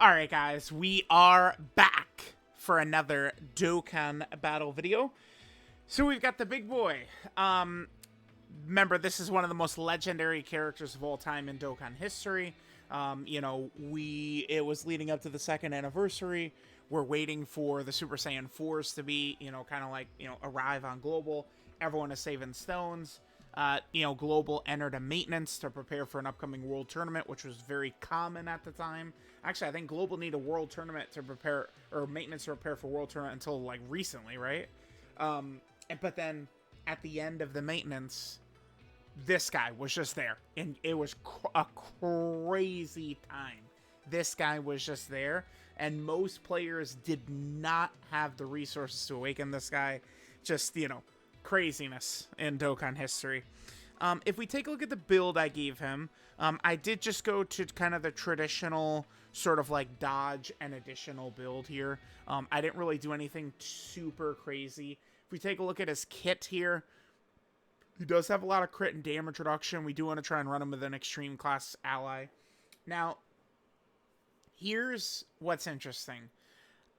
Alright guys, we are back for another Dokkan battle video. So we've got the big boy. Remember, this is one of the most legendary characters of all time in Dokkan history. It was leading up to the second anniversary. We're waiting for the Super Saiyan 4s to be, arrive on Global. Everyone is saving stones. Global entered a maintenance to prepare for an upcoming world tournament, which was very common at the time. Actually, I think Global need a world tournament to prepare, or maintenance to prepare for world tournament until, like, recently, right? But then, at the end of the maintenance, this guy was just there. And it was a crazy time. This guy was just there. And most players did not have the resources to awaken this guy. Just, craziness in Dokkan history. If we take a look at the build I gave him, I did just go to kind of the traditional sort of like dodge and additional build here. I didn't really do anything super crazy. If we take a look at his kit here, he does have a lot of crit and damage reduction. We do want to try and run him with an extreme class ally. Now, here's what's interesting.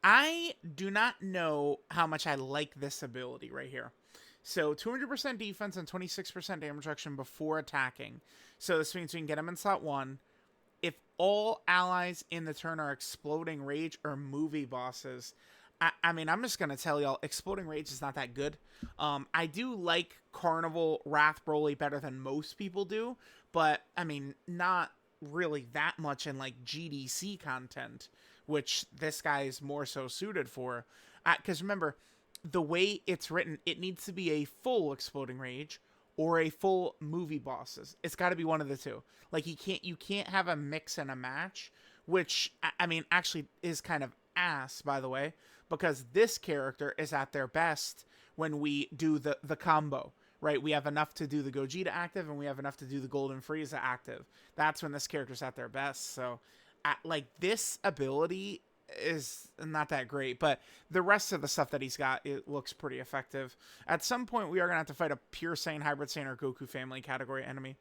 I do not know how much I like this ability right here. So 200% defense and 26% damage reduction before attacking. So this means we can get him in slot 1. If all allies in the turn are exploding rage or movie bosses, I mean, I'm just going to tell y'all, exploding rage is not that good. I do like Carnival Wrath BROLY better than most people do, but I mean, not really that much in like GDC content, which this guy is more so suited for. Because remember, the way it's written, it needs to be a full exploding rage or a full movie bosses. It's got to be one of the two. Like, you can't have a mix and a match, which, I mean, actually is kind of ass, by the way, because this character is at their best when we do the combo, right? We have enough to do the Gogeta active, and we have enough to do the Golden Frieza active. That's when this character's at their best. So, this ability is not that great, but the rest of the stuff that he's got, it looks pretty effective. At some point, we are going to have to fight a Pure Saiyan, Hybrid Saiyan, or Goku family category enemy.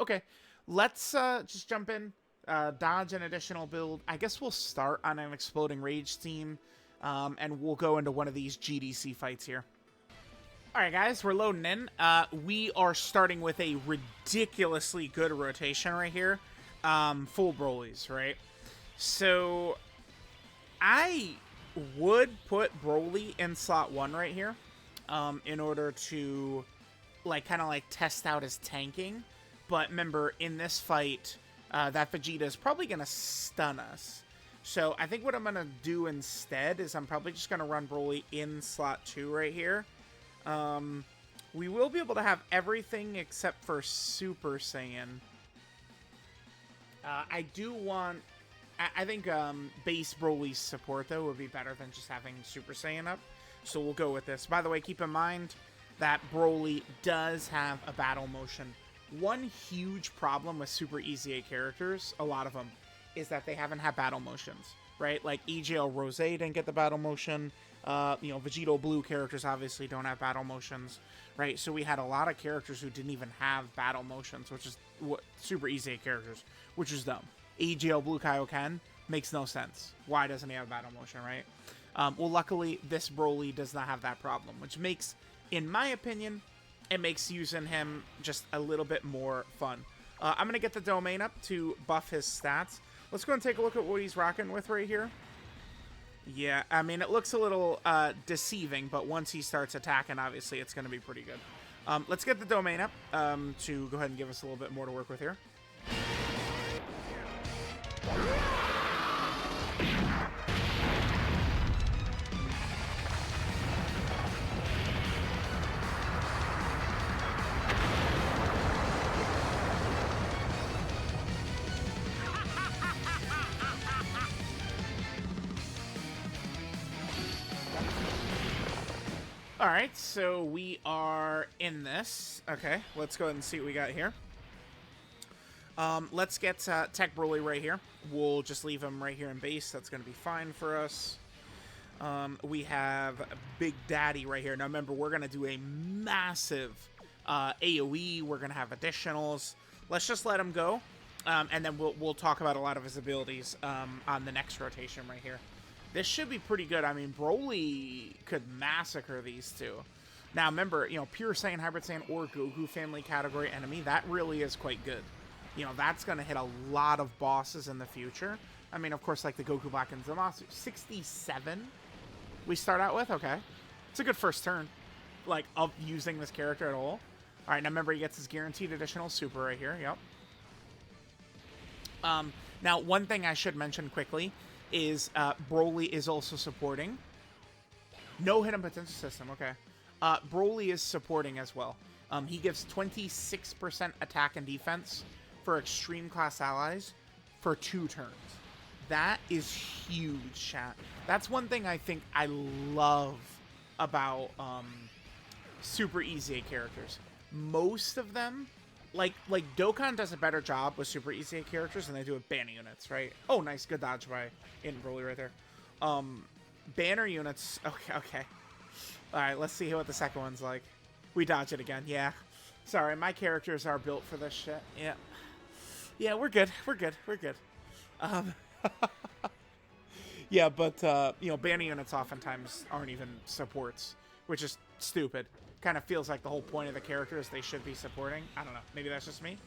Okay, let's just jump in. Dodge an additional build. I guess we'll start on an Exploding Rage team, and we'll go into one of these GDC fights here. Alright guys, we're loading in. We are starting with a ridiculously good rotation right here. Full Brolys, right? So I would put BROLY in slot 1 right here, in order to kind of test out his tanking. But remember, in this fight, that Vegeta is probably going to stun us. So I think what I'm going to do instead is I'm probably just going to run BROLY in slot 2 right here. We will be able to have everything except for Super Saiyan. I do want... I think base BROLY's support, though, would be better than just having Super Saiyan up. So we'll go with this. By the way, keep in mind that BROLY does have a battle motion. One huge problem with Super EZA characters, a lot of them, is that they haven't had battle motions, right? Like EJL Rose didn't get the battle motion. Vegito Blue characters obviously don't have battle motions, right? So we had a lot of characters who didn't even have battle motions, which is what Super EZA characters, which is dumb. EJL Blue Kaioken makes no sense. Why doesn't he have battle motion, right? Well, luckily, this BROLY does not have that problem, which makes, in my opinion, it makes using him just a little bit more fun. I'm going to get the domain up to buff his stats. Let's go and take a look at what he's rocking with right here. Yeah, I mean, it looks a little deceiving, but once he starts attacking, obviously, it's going to be pretty good. Let's get the domain up to go ahead and give us a little bit more to work with here. Alright, so we are in this. Okay, let's go ahead and see what we got here. Let's get Tech BROLY right here. We'll just leave him right here in base. That's going to be fine for us. We have Big Daddy right here. Now remember, we're going to do a massive AoE. We're going to have additionals. Let's just let him go. And then we'll talk about a lot of his abilities on the next rotation right here. This should be pretty good. I mean, BROLY could massacre these two. Now, remember, you know, Pure Saiyan, Hybrid Saiyan, or Goku family category enemy, that really is quite good. You know, that's going to hit a lot of bosses in the future. I mean, of course, like the Goku Black and Zamasu. 67 we start out with? Okay. It's a good first turn, like, of using this character at all. All right, now remember, he gets his guaranteed additional super right here. Yep. Now, one thing I should mention quickly is BROLY is also supporting. No hidden potential system, okay. BROLY is supporting as well. He gives 26% attack and defense for extreme class allies for 2 turns. That is huge, chat. That's one thing I think I love about Super EZA characters. Most of them, like Dokkan does a better job with Super EZA characters than they do with banner units, right? Oh, nice, good dodge by BROLY right there. Banner units, okay. All right, let's see what the second one's like. We dodge it again, yeah. Sorry, my characters are built for this shit. Yeah, we're good. Yeah, but you know, banner units oftentimes aren't even supports, which is stupid. Kind of feels like the whole point of the character is they should be supporting. I don't know. Maybe that's just me.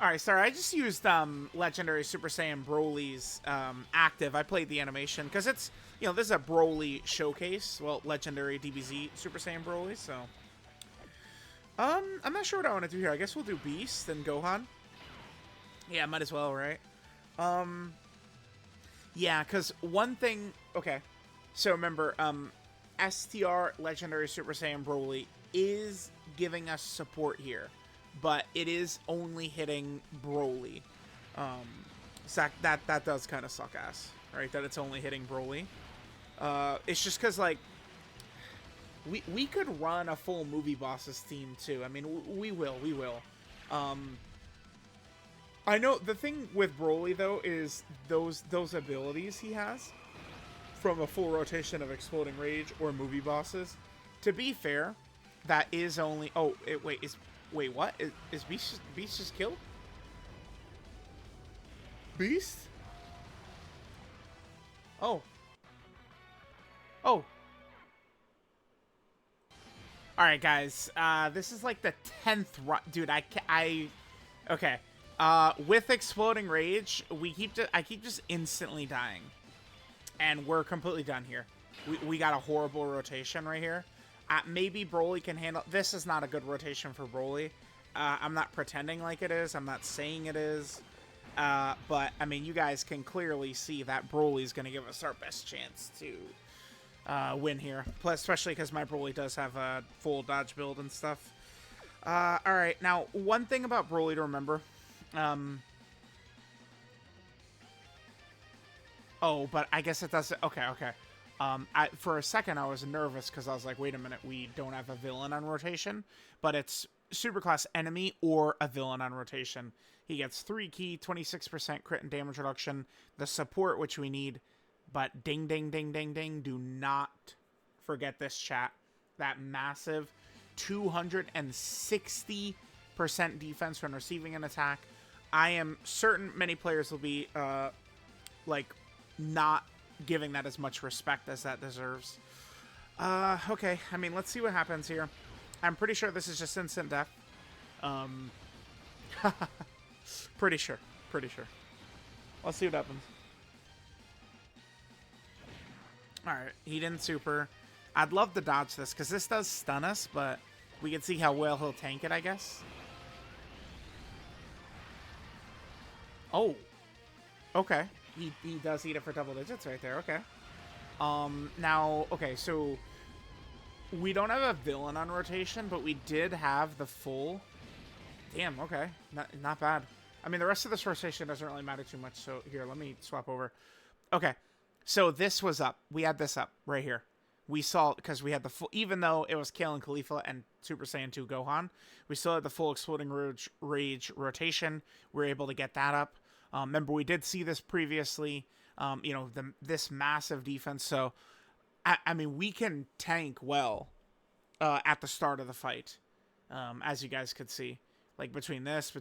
Alright, sorry, I just used Legendary Super Saiyan BROLY's active. I played the animation, because it's, you know, this is a BROLY showcase. Well, Legendary DBZ Super Saiyan BROLY, so. I'm not sure what I want to do here. I guess we'll do Beast and Gohan. Yeah, might as well, right? Yeah, because one thing, okay. So remember, STR Legendary Super Saiyan BROLY is giving us support here. But it is only hitting BROLY. So that does kind of suck ass, right? That it's only hitting BROLY. It's just because, like, we could run a full movie bosses team too. I mean, we will. I know the thing with BROLY though is those abilities he has from a full rotation of Exploding Rage or movie bosses. To be fair, that is only. Oh, wait, what? Is Beast just killed? Beast? Oh. Alright, guys. This is like the 10th run. Dude, okay. With Exploding Rage, I keep just instantly dying. And we're completely done here. We got a horrible rotation right here. Maybe BROLY can handle... This is not a good rotation for BROLY. I'm not pretending like it is. I'm not saying it is. But, I mean, you guys can clearly see that BROLY is going to give us our best chance to win here. Plus, especially because my BROLY does have a full dodge build and stuff. Alright, now, one thing about BROLY to remember... Oh, but I guess it doesn't... Okay. For a second, I was nervous because I was like, wait a minute, we don't have a villain on rotation. But it's superclass enemy or a villain on rotation. He gets 3 key, 26% crit and damage reduction, the support, which we need. But ding, ding, ding, ding, ding, do not forget this, chat. That massive 260% defense when receiving an attack. I am certain many players will be, not giving that as much respect as that deserves. Okay, I mean, let's see what happens here. I'm pretty sure this is just instant death. Pretty sure. Let's see what happens. Alright, he didn't super. I'd love to dodge this, because this does stun us, but we can see how well he'll tank it, I guess. Oh. Okay. He does eat it for double digits right there, okay. Now, okay, so we don't have a villain on rotation, but we did have the full... Damn, okay. Not bad. I mean, the rest of this rotation doesn't really matter too much, so here, let me swap over. Okay, so this was up. We had this up right here. we saw, because we had the full, even though it was Kale and Khalifa and Super Saiyan 2 Gohan, we still had the full Exploding Rage rotation. We were able to get that up. Remember, we did see this previously, you know, this massive defense. So, I mean, we can tank well at the start of the fight, as you guys could see. Like, between this.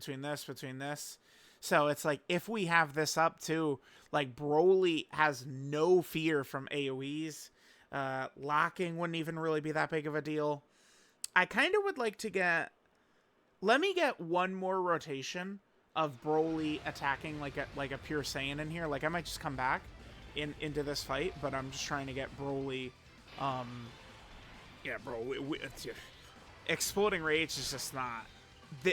So, it's like, if we have this up, too, like, Broly has no fear from AoEs. Locking wouldn't even really be that big of a deal. I kind of would like to get... Let me get one more rotation of Broly attacking like a pure Saiyan in here. Like, I might just come back into this fight, but I'm just trying to get Broly... yeah, bro. Exploding Rage is just not...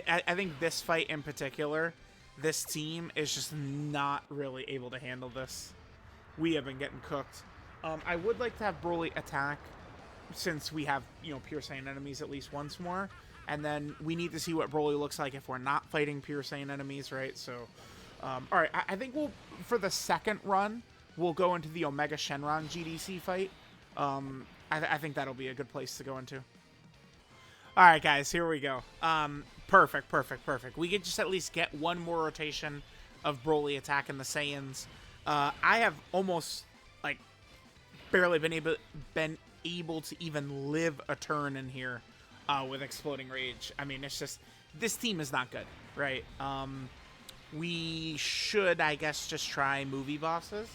I think this fight in particular, this team is just not really able to handle this. We have been getting cooked. I would like to have Broly attack, since we have, you know, Pure Saiyan enemies at least once more. And then we need to see what Broly looks like if we're not fighting Pure Saiyan enemies, right? So, alright, I think for the second run, we'll go into the Omega Shenron GDC fight. I think that'll be a good place to go into. Alright, guys, here we go. Perfect. We could just at least get one more rotation of Broly attacking the Saiyans. I have almost, like, barely been able to even live a turn in here with Exploding Rage. I mean, it's just, this team is not good, right? We should, I guess, just try movie bosses.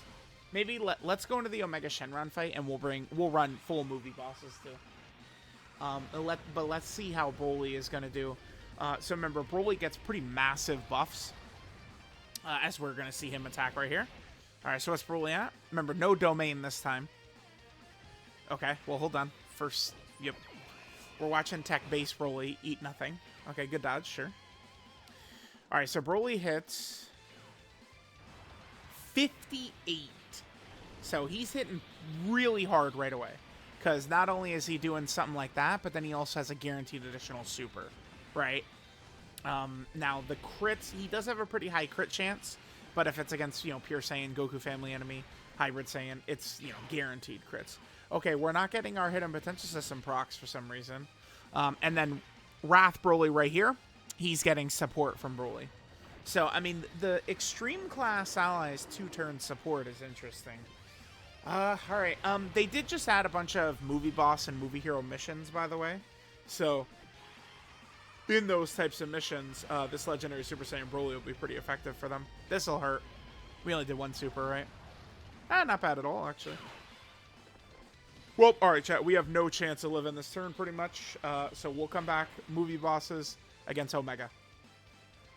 Maybe let's go into the Omega Shenron fight, and we'll run full movie bosses too. But let's see how Broly is gonna do. So remember, Broly gets pretty massive buffs, as we're gonna see him attack right here. All right, so what's Broly at? Remember, no domain this time. Okay, well, hold on. First, yep. We're watching Tech Base Broly eat nothing. Okay, good dodge, sure. All right, so Broly hits 58. So he's hitting really hard right away. Because not only is he doing something like that, but then he also has a guaranteed additional super, right? Now, the crits, he does have a pretty high crit chance. But if it's against, you know, Pure Saiyan, Goku family enemy, Hybrid Saiyan, it's, you know, guaranteed crits. Okay, we're not getting our Hidden Potential System procs for some reason. And then Wrath Broly right here, he's getting support from Broly. So, I mean, the Extreme Class Allies 2-turn support is interesting. Alright, they did just add a bunch of movie boss and movie hero missions, by the way. So, in those types of missions, this Legendary Super Saiyan Broly will be pretty effective for them. This'll hurt. We only did one super, right? Not bad at all, actually. Well, alright, chat. We have no chance of living this turn, pretty much. So we'll come back. Movie bosses against Omega.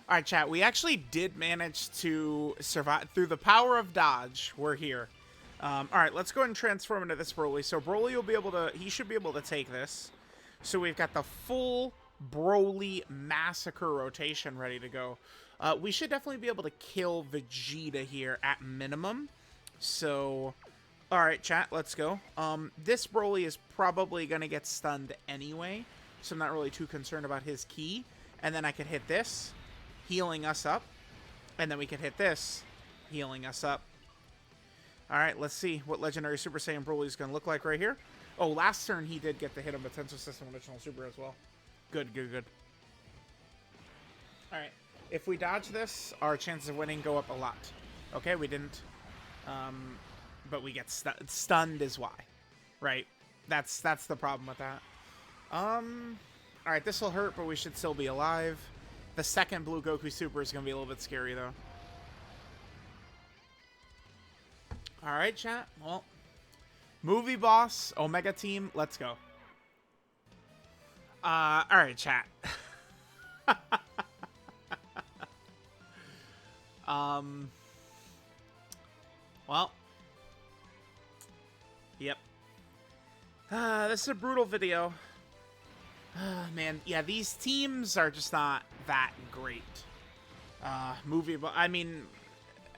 Alright, chat. We actually did manage to survive. Through the power of dodge, we're here. Alright, let's go ahead and transform into this Broly. So Broly will be able to... He should be able to take this. So we've got the full Broly Massacre rotation ready to go. We should definitely be able to kill Vegeta here at minimum. So... Alright, chat, let's go. This Broly is probably going to get stunned anyway, so I'm not really too concerned about his key. And then I could hit this, healing us up. And then we could hit this, healing us up. Alright, let's see what Legendary Super Saiyan Broly is going to look like right here. Oh, last turn he did get the Hidden Potential System Additional Super as well. Good. Alright, if we dodge this, our chances of winning go up a lot. Okay, we didn't. But we get stunned is why, right? That's the problem with that. All right, this will hurt, but we should still be alive. The second Blue Goku Super is gonna be a little bit scary though. All right, chat. Well, movie boss, Omega team, let's go. All right, chat. Well. Yep. This is a brutal video. Man, yeah, these teams are just not that great. I mean,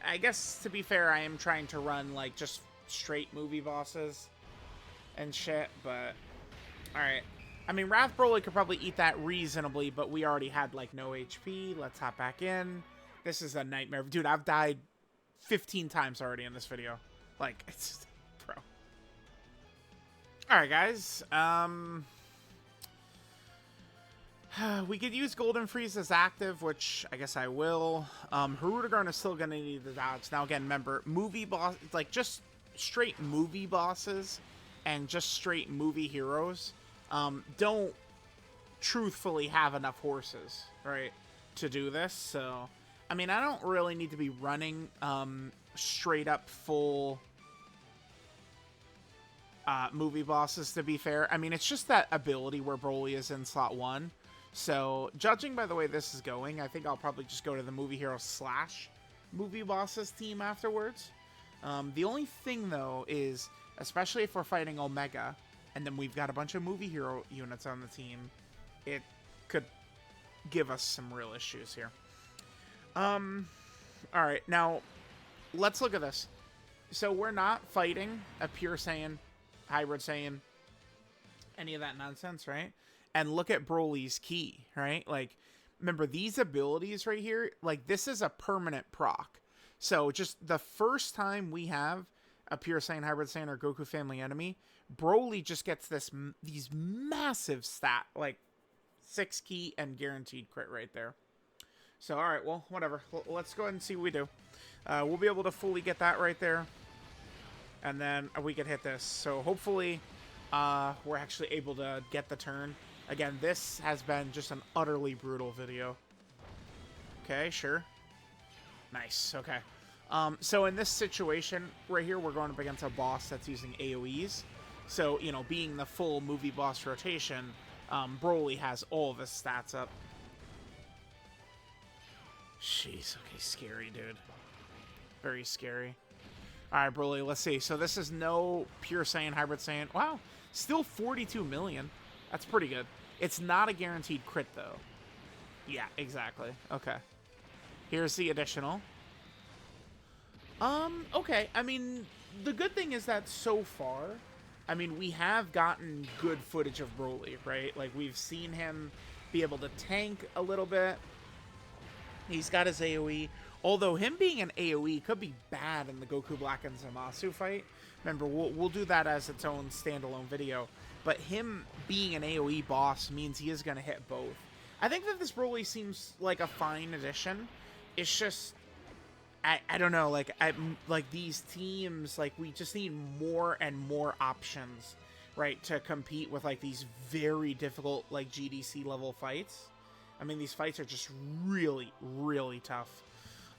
I guess to be fair, I am trying to run like just straight movie bosses and shit, but alright. I mean, Wrath Broly could probably eat that reasonably, but we already had like no HP. Let's hop back in. This is a nightmare. Dude, I've died 15 times already in this video. Like, it's... Bro. Alright, guys. We could use Golden Freeze as active, which I guess I will. Harudegarn is still going to need the dodge. Now, again, remember, movie boss, like, just straight movie bosses and just straight movie heroes don't truthfully have enough horses, right, to do this. So, I mean, I don't really need to be running straight up full movie bosses, to be fair. I mean, it's just that ability where BROLY is in slot 1. So, judging by the way this is going, I think I'll probably just go to the movie hero / movie bosses team afterwards. The only thing, though, is, especially if we're fighting Omega, and then we've got a bunch of movie hero units on the team, it could give us some real issues here. Alright, now, let's look at this. So, we're not fighting a Pure Saiyan, Hybrid Saiyan, any of that nonsense, right? And look at BROLY's key, right? Like, remember, these abilities right here, like, this is a permanent proc. So, just the first time we have a Pure Saiyan, Hybrid Saiyan, or Goku family enemy, BROLY just gets these massive stat, like, 6 key and guaranteed crit right there. So, alright, well, whatever. Let's go ahead and see what we do. We'll be able to fully get that right there. And then we can hit this. So, hopefully, we're actually able to get the turn. Again, this has been just an utterly brutal video. Okay, sure. Nice, okay. So in this situation right here, we're going up against a boss that's using AoEs. So, you know, being the full movie boss rotation, BROLY has all of his stats up. Jeez, okay, scary, dude. Very scary. Alright, BROLY, let's see. So this is no Pure Saiyan, Hybrid Saiyan. Wow, still 42 million. That's pretty good. It's not a guaranteed crit, though. Yeah, exactly. Okay. Here's the additional. Okay. I mean, the good thing is that so far, I mean, we have gotten good footage of BROLY, right? Like, we've seen him be able to tank a little bit. He's got his AoE. Although him being an AoE could be bad in the Goku Black and Zamasu fight. Remember, we'll do that as its own standalone video. But him being an AoE boss means he is going to hit both. I think that this BROLY seems like a fine addition. It's just, I don't know, like these teams, like, we just need more and more options, right, to compete with, like, these very difficult, like, GDC level fights. I mean, these fights are just really, really tough.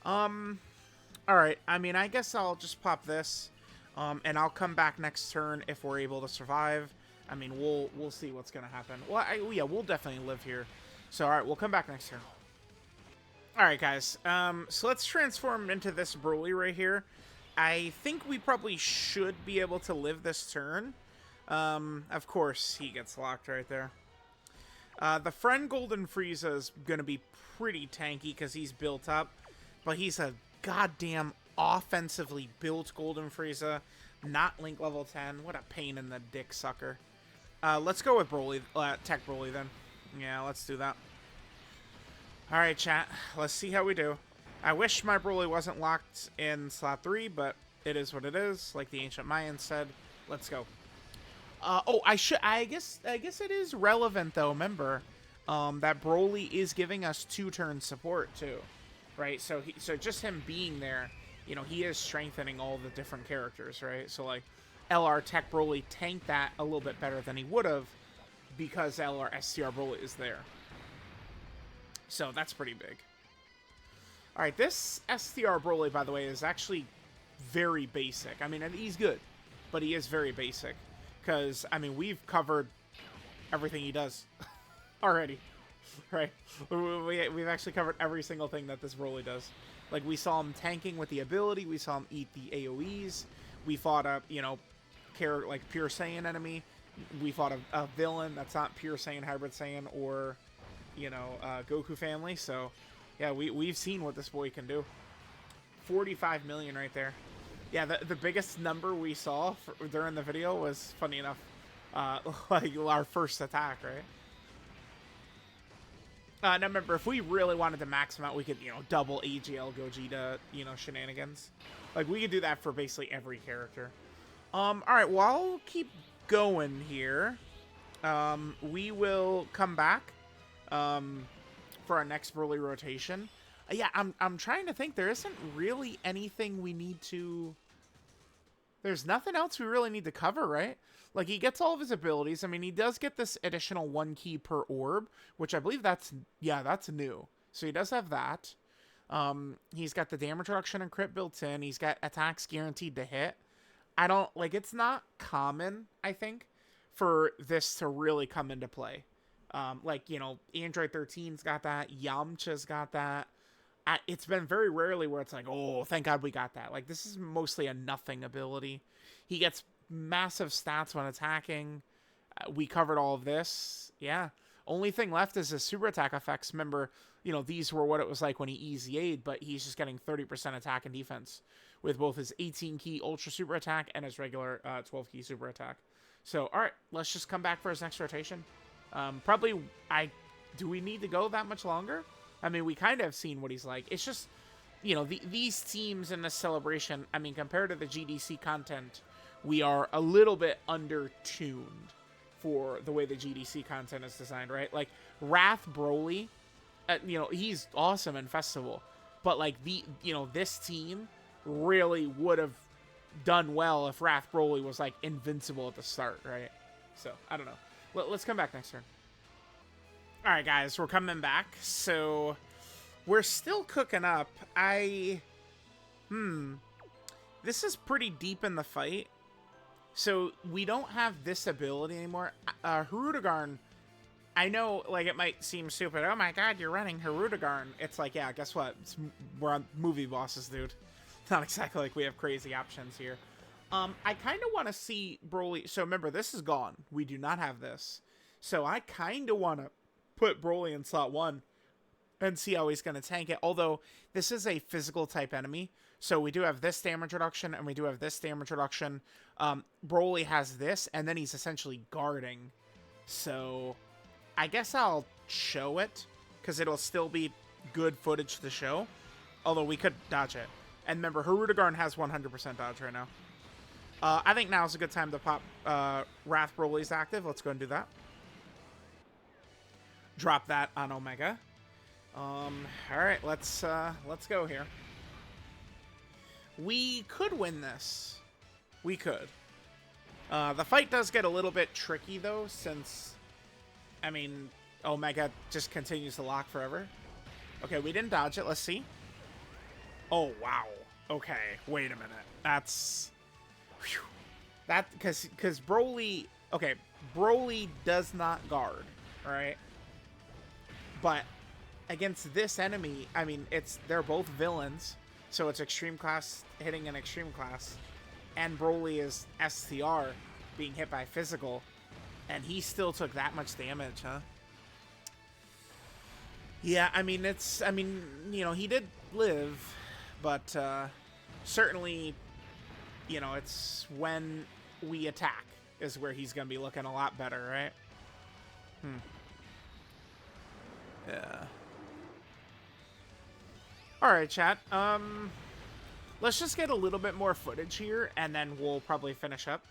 Alright, I mean, I guess I'll just pop this, and I'll come back next turn if we're able to survive. I mean, we'll see what's gonna happen. Well, yeah, we'll definitely live here. So, alright, we'll come back next turn. Alright, guys, so let's transform into this BROLY right here. I think we probably should be able to live this turn. Of course, he gets locked right there. The friend Golden Frieza is gonna be pretty tanky because he's built up. But he's a goddamn offensively built Golden Frieza, not Link level 10. What a pain in the dick sucker. Let's go with BROLY, Tech BROLY then. Yeah, let's do that. Alright, chat. Let's see how we do. I wish my BROLY wasn't locked in slot 3, but it is what it is. Like the ancient Mayans said. Let's go. Oh, I guess it is relevant, though. Remember, that BROLY is giving us 2-turn support, too. Right? So just him being there, you know, he is strengthening all the different characters, right? So, like, LR Tech BROLY tanked that a little bit better than he would have because LR STR BROLY is there. So that's pretty big. Alright, this STR BROLY, by the way, is actually very basic. I mean, he's good, but he is very basic. Because, I mean, we've covered everything he does already. Right? We've actually covered every single thing that this BROLY does. Like, we saw him tanking with the ability. We saw him eat the AoEs. We fought a, you know, like, Pure Saiyan enemy. We fought a villain that's not Pure Saiyan, Hybrid Saiyan, or, you know, Goku family. So, yeah, we've seen what this boy can do. 45 million right there. Yeah, the biggest number we saw during the video was, funny enough, like, our first attack, right? Now remember, if we really wanted to max him out, we could, you know, double AGL Gogeta, you know, shenanigans. Like, we could do that for basically every character. Alright, well, I'll keep going here, we will come back for our next BROLY rotation. Yeah, I'm trying to think. There isn't really anything we need to... There's nothing else we really need to cover, right? Like, he gets all of his abilities. I mean, he does get this additional 1 key per orb, which I believe that's... Yeah, that's new. So he does have that. He's got the damage reduction and crit built in. He's got attacks guaranteed to hit. I don't... Like, it's not common, I think, for this to really come into play. Like, you know, Android 13's got that. Yamcha's got that. It's been very rarely where it's like, oh, thank God we got that. Like, this is mostly a nothing ability. He gets massive stats when attacking. We covered all of this. Yeah. Only thing left is his super attack effects. Remember, you know, these were what it was like when he EZA'd, but he's just getting 30% attack and defense with both his 18-key ultra super attack and his regular 12-key super attack. So, all right, let's just come back for his next rotation. Probably, do we need to go that much longer? I mean, we kind of have seen what he's like. It's just, you know, these teams in this celebration, I mean, compared to the GDC content, we are a little bit under-tuned for the way the GDC content is designed, right? Like, Wrath BROLY, you know, he's awesome in Festival. But, like, you know, this team really would have done well if Wrath BROLY was, like, invincible at the start, right? So, I don't know. Let's come back next turn. Alright, guys, we're coming back. So, we're still cooking up. This is pretty deep in the fight. So, we don't have this ability anymore. Hirudegarn, I know, like, it might seem stupid. Oh my god, you're running Hirudegarn. It's like, yeah, guess what? We're on movie bosses, dude. It's not exactly like we have crazy options here. I kind of want to see BROLY. So, remember, this is gone. We do not have this. So, I kind of want to put BROLY in slot 1 and see how he's going to tank it. Although, this is a physical type enemy. So, we do have this damage reduction, and we do have this damage reduction. BROLY has this, and then he's essentially guarding. So, I guess I'll show it, because it'll still be good footage to show. Although, we could dodge it. And remember, Hirudegarn has 100% dodge right now. I think now's a good time to pop Wrath BROLY's active. Let's go and do that. Drop that on Omega. All right, let's go here. We could win this. We could. The fight does get a little bit tricky though, since, I mean, Omega just continues to lock forever. Okay, we didn't dodge it. Let's see. Oh wow. Okay, wait a minute. That's, whew. That because BROLY. Okay, BROLY does not guard. All right. But against this enemy, I mean, they're both villains, so it's extreme class hitting an extreme class, and BROLY is STR being hit by physical, and he still took that much damage, huh? Yeah, I mean, you know, he did live, but certainly, you know, it's when we attack is where he's gonna be looking a lot better, right? Yeah. Alright, chat. Let's just get a little bit more footage here, and then we'll probably finish up.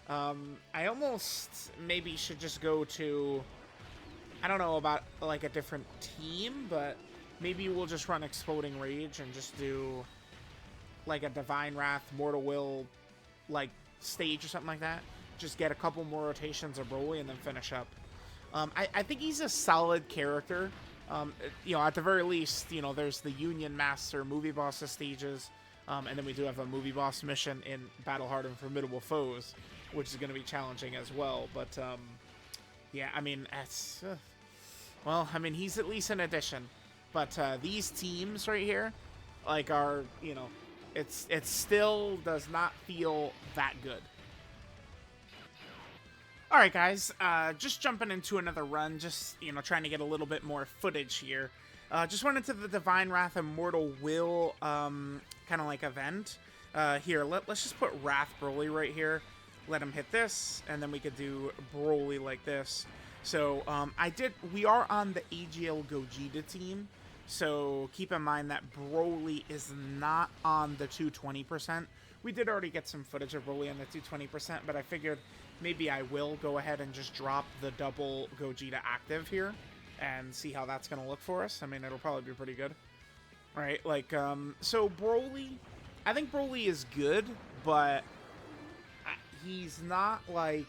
I almost maybe should just go to... I don't know about, like, a different team, but maybe we'll just run Exploding Rage and just do, like, a Divine Wrath, Mortal Will, like, stage or something like that. Just get a couple more rotations of BROLY and then finish up. I think he's a solid character. You know, at the very least, you know, there's the Union Master movie bosses stages, and then we do have a movie boss mission in Battle Hard and Formidable Foes, which is going to be challenging as well. But, yeah, I mean, it's, well, I mean, he's at least an addition. But these teams right here, like, are, you know, it still does not feel that good. Alright guys, just jumping into another run, just, you know, trying to get a little bit more footage here. Just went into the Divine Wrath Immortal Will, kind of like event. Here, let's just put Wrath BROLY right here. Let him hit this, and then we could do BROLY like this. So, we are on the AGL Gogeta team, so keep in mind that BROLY is not on the 220%, We did already get some footage of Broly on the 220%, but I figured maybe I will go ahead and just drop the double Gogeta active here and see how that's going to look for us. I mean, it'll probably be pretty good. Right? Like, so Broly, I think Broly is good, but he's not like,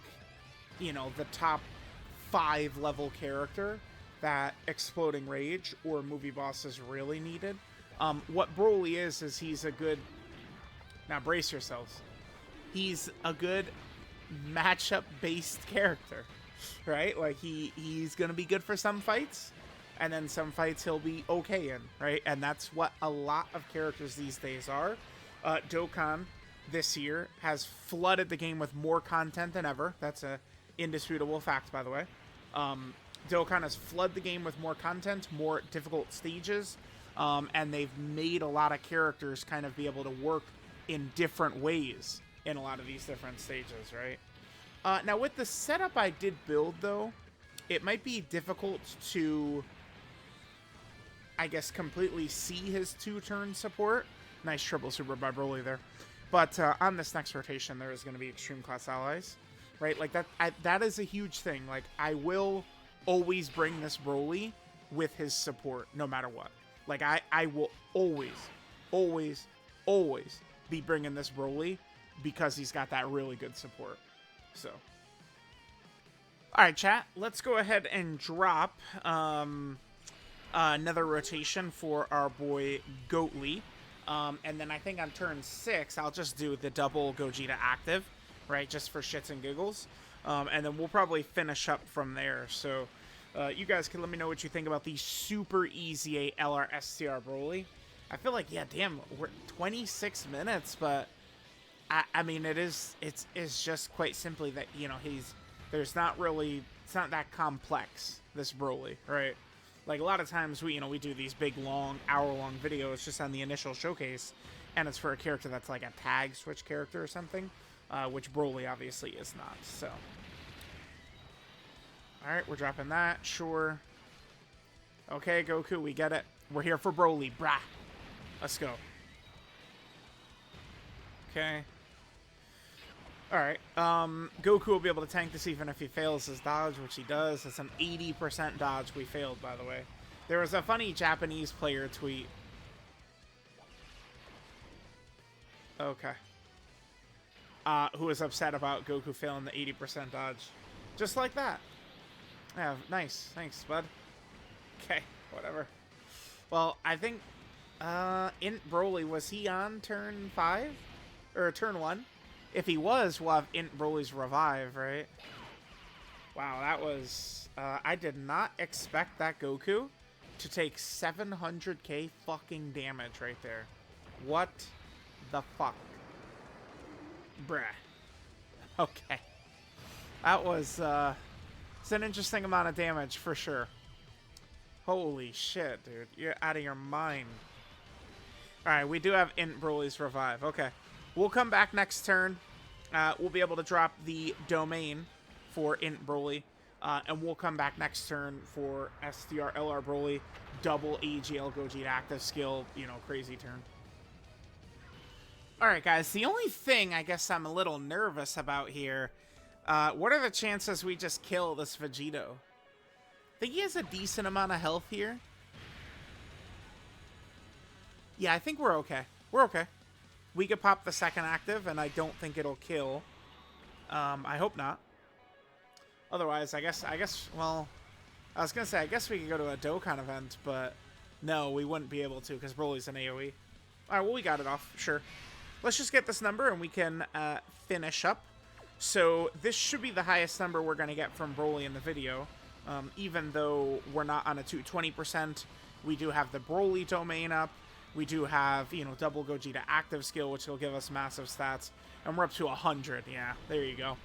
you know, the top 5 level character that Exploding Rage or movie bosses really needed. What Broly is he's a good... Now brace yourselves. He's a good matchup-based character, right? Like, he's going to be good for some fights, and then some fights he'll be okay in, right? And that's what a lot of characters these days are. Dokkan this year has flooded the game with more content than ever. That's a indisputable fact, by the way. Dokkan has flooded the game with more content, more difficult stages, and they've made a lot of characters kind of be able to work in different ways in a lot of these different stages, right? Now, with the setup I did build, though, it might be difficult to, I guess, completely see his 2-turn support. Nice triple super by Broly there. But on this next rotation, there is going to be extreme class allies, right? Like, that is a huge thing. Like, I will always bring this Broly with his support, no matter what. Like, I will always be bringing this Broly because he's got that really good support. So, alright, chat, let's go ahead and drop another rotation for our boy Goatly. And then I think on turn 6, I'll just do the double Gogeta active, right, just for shits and giggles. And then we'll probably finish up from there. So, you guys can let me know what you think about the super easy LR STR Broly. I feel like, yeah, damn, we're 26 minutes, but I mean, it's just quite simply that, you know, it's not that complex, this Broly, right? Like, a lot of times we do these big, long, hour-long videos just on the initial showcase, and it's for a character that's like a tag switch character or something, which Broly obviously is not, so. Alright, we're dropping that, sure. Okay, Goku, we get it. We're here for Broly, brah. Let's go. Okay. Alright, Goku will be able to tank this even if he fails his dodge, which he does. It's an 80% dodge we failed, by the way. There was a funny Japanese player tweet. Okay. Who was upset about Goku failing the 80% dodge. Just like that. Yeah, nice. Thanks, bud. Okay, whatever. Well, I think, Int Broly, was he on turn 5? Or turn 1? If he was, we'll have Int Broly's revive, right? Wow, that was... I did not expect that Goku to take 700k fucking damage right there. What the fuck? Bruh. Okay. That was, it's an interesting amount of damage, for sure. Holy shit, dude. You're out of your mind. Alright, we do have Int Broly's revive. Okay. We'll come back next turn. We'll be able to drop the domain for Int Broly. And we'll come back next turn for STR LR Broly. Double AGL Gogeta active skill. You know, crazy turn. Alright, guys. The only thing I guess I'm a little nervous about here. What are the chances we just kill this Vegito? I think he has a decent amount of health here. Yeah, I think we're okay. We're okay. We could pop the second active, and I don't think it'll kill. I hope not. Otherwise, I guess, well, I was going to say, I guess we could go to a Dokkan event, but no, we wouldn't be able to, because Broly's an AoE. Alright, well, we got it off, sure. Let's just get this number, and we can finish up. So, this should be the highest number we're going to get from Broly in the video. Even though we're not on a 220%, we do have the Broly domain up. We do have, you know, double Gogeta active skill, which will give us massive stats. And we're up to 100. Yeah, there you go.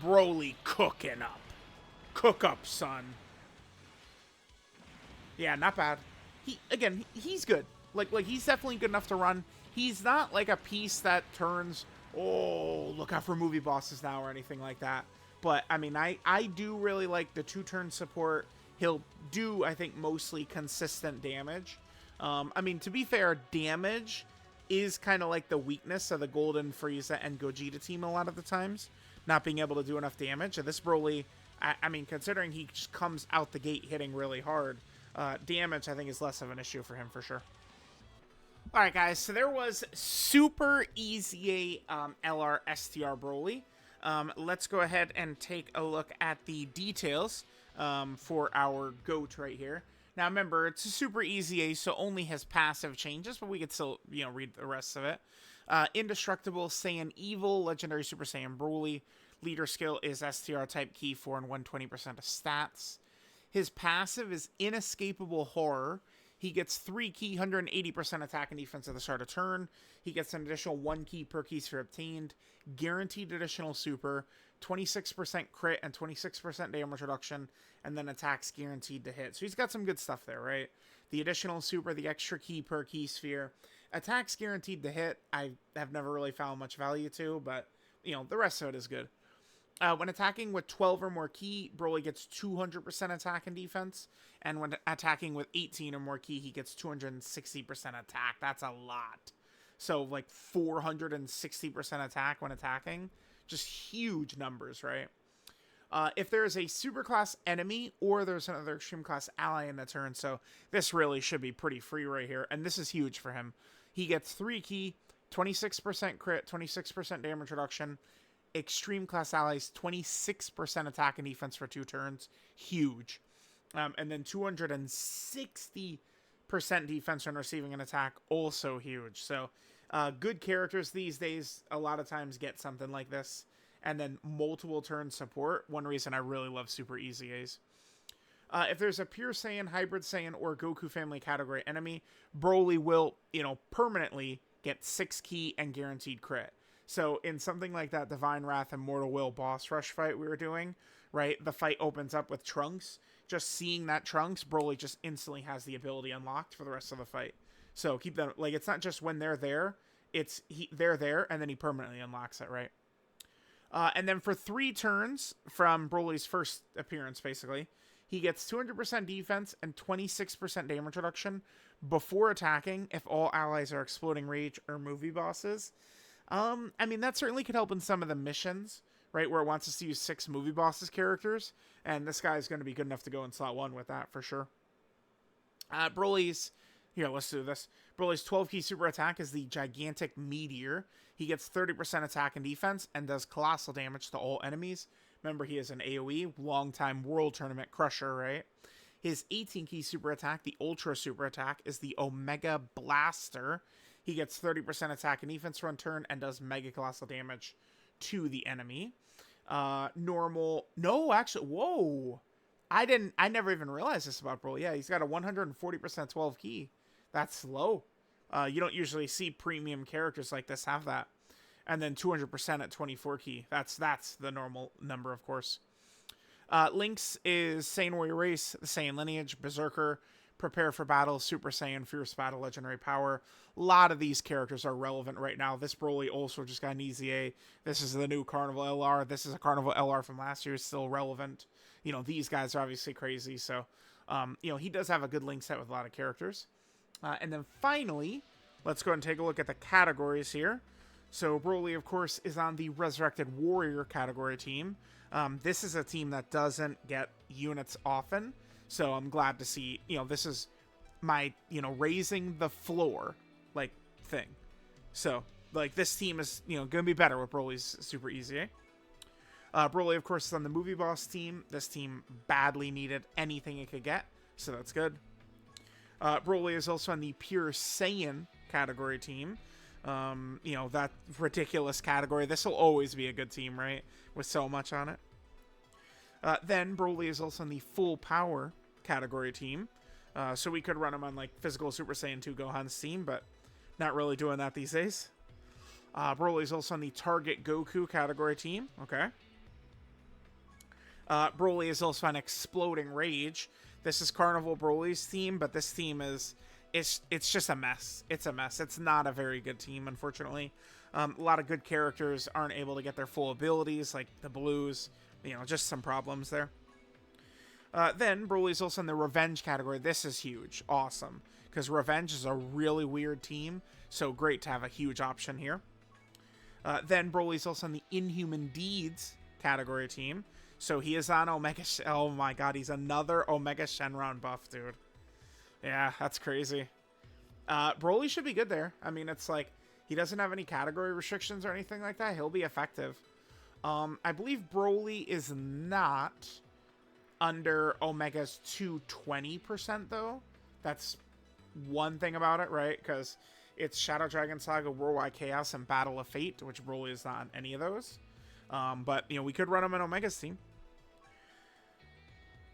Broly cooking up. Cook up, son. Yeah, not bad. He's good. Like he's definitely good enough to run. He's not like a piece that turns, oh, look out for movie bosses now or anything like that. But, I mean, I do really like the 2-turn support. He'll do, I think, mostly consistent damage. I mean, to be fair, damage is kind of like the weakness of the Golden, Frieza, and Gogeta team a lot of the times, not being able to do enough damage. And this Broly, I mean, considering he just comes out the gate hitting really hard, damage I think is less of an issue for him for sure. Alright guys, so there was Super EZA LR STR Broly. Let's go ahead and take a look at the details for our GOAT right here. Now remember, it's a Super EZA, so only has passive changes, but we could still, you know, read the rest of it. Indestructible, Saiyan Evil, Legendary Super Saiyan Broly. Leader skill is STR type key 4 and 120% of stats. His passive is Inescapable Horror. He gets 3 key, 180% attack and defense at the start of turn. He gets an additional 1 key per key sphere obtained. Guaranteed additional super, 26% crit and 26% damage reduction, and then attacks guaranteed to hit. So he's got some good stuff there, right? The additional super, the extra key per key sphere. Attacks guaranteed to hit, I have never really found much value to, but, you know, the rest of it is good. When attacking with 12 or more key, Broly gets 200% attack and defense. And when attacking with 18 or more key, he gets 260% attack. That's a lot. So, like, 460% attack when attacking. Just huge numbers, right? If there is a superclass enemy or there's another extreme class ally in the turn, so this really should be pretty free right here. And this is huge for him. He gets 3 key, 26% crit, 26% damage reduction. Extreme class allies, 26% attack and defense for 2 turns. Huge. And then 260% defense when receiving an attack. Also huge. So, good characters these days a lot of times get something like this. And then multiple turn support. One reason I really love Super EZAs. If there's a Pure Saiyan, Hybrid Saiyan, or Goku family category enemy, Broly will, you know, permanently get 6 key and guaranteed crit. So in something like that Divine Wrath and Mortal Will boss rush fight we were doing, right? The fight opens up with Trunks. Just seeing that Trunks, Broly just instantly has the ability unlocked for the rest of the fight. So keep that, like, it's not just when they're there, it's they're there and then he permanently unlocks it, right? And then for 3 turns from Broly's first appearance, basically, he gets 200% defense and 26% damage reduction before attacking if all allies are Exploding Rage or movie bosses. I mean, that certainly could help in some of the missions, right, where it wants us to use 6 movie bosses characters, and this guy is going to be good enough to go in slot 1 with that, for sure. Broly's, here, let's do this. Broly's 12 key super attack is the Gigantic Meteor. He gets 30% attack and defense, and does colossal damage to all enemies. Remember, he is an AoE, long-time World Tournament Crusher, right? His 18 key super attack, the Ultra super attack, is the Omega Blaster. He gets 30% attack and defense for 1 turn and does mega colossal damage to the enemy. Normal. No, actually, whoa. I never even realized this about Broly. Yeah, he's got a 140% 12 key. That's low. You don't usually see premium characters like this have that. And then 200% at 24 key. That's the normal number, of course. Links is Saiyan Warrior Race, the Saiyan Lineage, Berserker, Prepare for Battle, Super Saiyan, Fierce Battle, Legendary Power. A lot of these characters are relevant right now. This Broly also just got an EZA. This is the new Carnival LR. This is a Carnival LR from last year. It's still relevant. You know, these guys are obviously crazy. So, you know, he does have a good link set with a lot of characters. And then finally, let's go ahead and take a look at the categories here. So Broly, of course, is on the Resurrected Warrior category team. This is a team that doesn't get units often. So I'm glad to see, you know, this is my, you know, raising the floor, like, thing. So, like, this team is, you know, going to be better with Broly's Super EZA. Broly, of course, is on the Movie Boss team. This team badly needed anything it could get, so that's good. Broly is also on the Pure Saiyan category team. You know, that ridiculous category. This will always be a good team, right? With so much on it. Then Broly is also on the Full Power category team. So we could run him on, like, Physical Super Saiyan 2 Gohan's team, but not really doing that these days. Broly is also on the Target Goku category team. Okay. Broly is also on Exploding Rage. This is Carnival Broly's team, but this team is... It's just a mess. It's a mess. It's not a very good team, unfortunately. A lot of good characters aren't able to get their full abilities, like the Blues. You know, just some problems there. Then, Broly's also in the Revenge category. This is huge. Awesome. Because Revenge is a really weird team. So great to have a huge option here. Then Broly's also on the Inhuman Deeds category team. So he is on Omega... Oh my god, he's another Omega Shenron buff, dude. Yeah, that's crazy. Broly should be good there. I mean, it's like, he doesn't have any category restrictions or anything like that. He'll be effective. I believe Broly is not under Omega's 220%, though. That's one thing about it, right? Because it's Shadow Dragon Saga, Worldwide Chaos, and Battle of Fate, which Broly is not on any of those. But, you know, we could run him in Omega's team.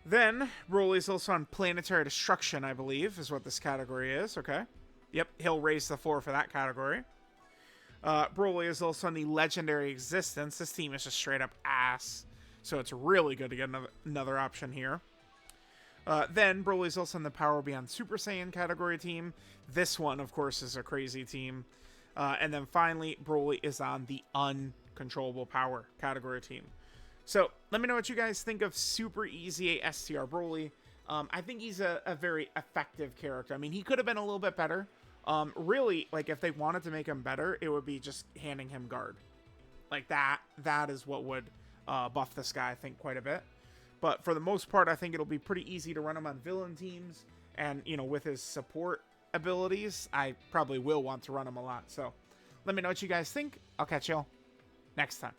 Then, Broly's also on Planetary Destruction, I believe, is what this category is. Okay. Yep, he'll raise the floor for that category. Broly is also on the Legendary Existence. This team is just straight up ass. So it's really good to get another option here. Then, Broly's also on the Power Beyond Super Saiyan category team. This one, of course, is a crazy team. And then finally, Broly is on the Uncontrollable Power category team. So, let me know what you guys think of Super Easy STR Broly. I think he's a very effective character. I mean, he could have been a little bit better. Really, like, if they wanted to make him better, it would be just handing him guard. Like, that is what would buff this guy, I think, quite a bit. But for the most part, I think it'll be pretty easy to run him on villain teams. And, you know, with his support abilities, I probably will want to run him a lot. So, let me know what you guys think. I'll catch y'all next time.